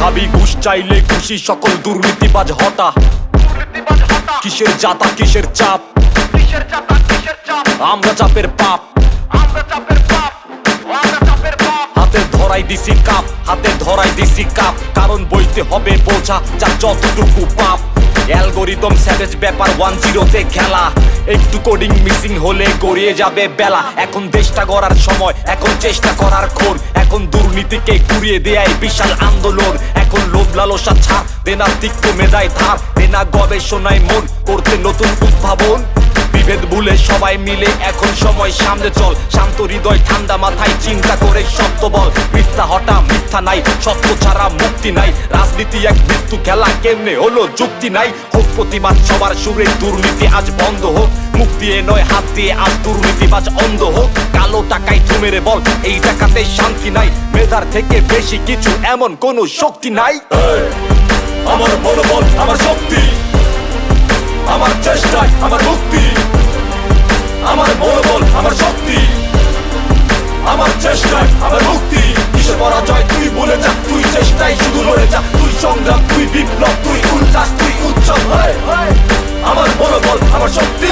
ভাবি ঘুষ চাইলে খুশি সকল দুর্নীতিবাজ হতা। কিসের জাতা কিসের চাপ, আমরা চাপের পাপ। হাতে ধরাই দিছি কাপ, হাতে ধরাই দিছি কাপ, কারণ বইতে হবে বোঝা যা যতটুকু পাপ। অ্যালগরিদম স্যাভেজ ব্যাপার 1-0-তে খেলা, একটু কোডিং মিসিং হলে গড়িয়ে যাবে বেলা। এখন দেশটা গড়ার সময়, এখন চেষ্টা করার ক্ষণ, এখন দুর্নীতিকে ঘুরিয়ে দেয় বিশাল আন্দোলন। এখন লোভ লালসা ছাড়, দেনা তিক্ত মেধায় ধার, দেনা গবেষণায় মন করতে নতুন উদ্ভাবন। বিভেদ ভুলে সবাই মিলে এখন সময় সামনে চল, শান্ত হৃদয় ঠান্ডা মাথায় চিন্তা করে শব্দ বল। মিথ্যা হটা মিথ্যা নাই, সত্য ছাড়া মুক্তি নাই, রাজনীতি এক মৃত্যু খেলা কেমনে হলো যুক্তি নাই। হোক প্রতিবাদ সবার সুরে, দুর্নীতি আজ বন্ধ হোক, মুখ দিয়ে নয় হাত দিয়ে আজ দুর্নীতিবাজ অন্ধ হোক। কালো টাকায় মেরে বল এই টাকাতে শান্তি নাই, মেধার থেকে বেশি কিছু এমন কোনো শক্তি নাই। আমার মনোবল আমার শক্তি, আমার চেষ্টায় আমার মুক্তি। আমার মনোবল আমার শক্তি, আমার চেষ্টায় আমার মুক্তি। কিসের পরাজয় তুই বলে যা, তুই চেষ্টায় শুধু লড়ে যা। তুই সংগ্রাম, তুই বিপ্লব, তুই উল্লাস, তুই উৎসব। আমার মনোবল আমার শক্তি,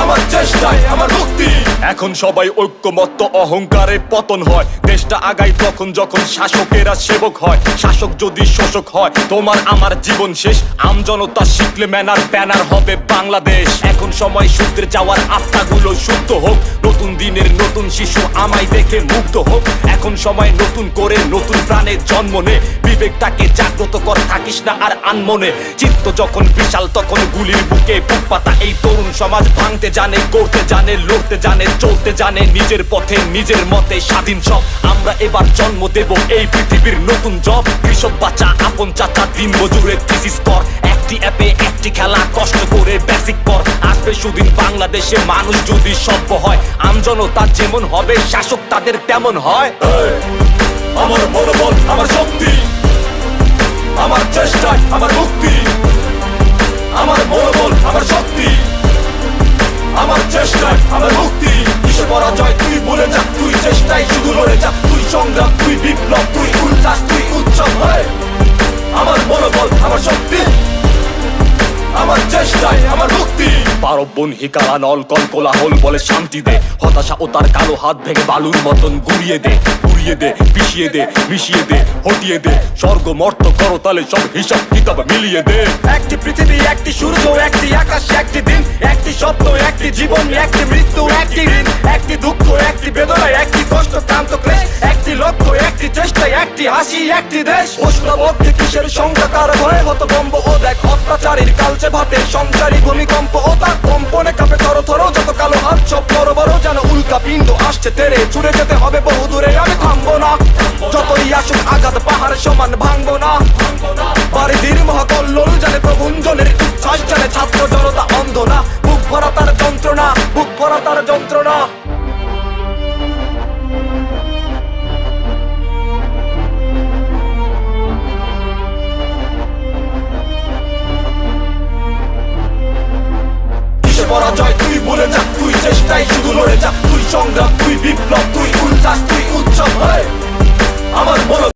আমার চেষ্টায় আমার মুক্তি। এখন সবাই ঐক্যমত্য, অহংকারে পতন হয়। দেশটা আগায় তখন যখন শাসকেরা সেবক হয়। শাসক যদি শোষক হয়, তোমার আমার জীবন শেষ। আমজনতা শিখলে ম্যানার ব্যানার হবে বাংলাদেশ। এখন সময় সূত্রে যাওয়ার আত্মাগুলো শুদ্ধ হোক, নতুন দিনের নতুন শিশু আমায় দেখে মুগ্ধ হোক। এখন সময় নতুন করে নতুন প্রাণে জন্ম নে, বিবেকটাকে জাগ্রত কর, থাকিস না আর আনমনে। চিত্ত যখন বিশাল তখন গুলির বুকে বুক পাতা। এই তরুণ সমাজ ভাঙতে জানে, করতে জানে, লড়তে জানে, চলতে জানে নিজের পথে নিজের মতে স্বাধীন সব। আমরা এবার জন্ম দেব এই পৃথিবীর নতুন জব। কৃষক বাচ্চা আপন চাচা দিন মজুরের থিসিস কর, একটি অ্যাপে একটি খেলা কষ্ট করে বেসিক পর। আসবে সুদিন বাংলাদেশে মানুষ যদি সভ্য হয়, আমজনতা যেমন হবে শাসক তাদের তেমন হয়। আমার মনোবল আমার শক্তি, আমার চেষ্টায় আমার মুক্তি। আমার মনোবল আমার শক্তি, আমার চেষ্টায় আমার মুক্তি। কিসের পরাজয় তুই বলে যা, তুই চেষ্টায় শুধু লড়ে যা। তুই সংগ্রাম, তুই বিপ্লব, তুই উল্লাস, তুই উৎসব। আমার মনোবল আমার শক্তি, আমার চেষ্টায় আমার মুক্তি। পারবন হিকালা নল কল কোলাহল বলে শান্তি দে, হতাশা ও তার কালো হাত ভেঙে বালুর মতন গুড়িয়ে দে। উড়িয়ে দে, পিছিয়ে দে, মিশিয়ে দে, হটিয়ে দে, স্বর্গ মর্ত করতালে সব হিসাব কিতাব মিলিয়ে দে। একটি পৃথিবী, একটি সূর্য, একটি আকাশ, একটি দিন, একটি স্বপ্ন, একটি জীবন, একটি মৃত্যু, একটি ঋণ, একটি দুঃখ, একটি বেদনা, একটি কষ্ট ক্লান্ত ক্লেশ, একটি লক্ষ্য, একটি চেষ্টা, একটি হাসি, একটি দেশ। প্রশ্নবোধে কিসের সংখ্যা কার ভয়ে হতভম্ব ও দেখ অত্যাচারীর কালচে ভাতে সংসারী ভূমিকম্প ও তার কম্পনে কাঁপে থর থর যত কালো হাত সব বড় বড় যেন উল্কা পিণ্ড আসছে তেরে। ছুড়ে যেতে হবে বহু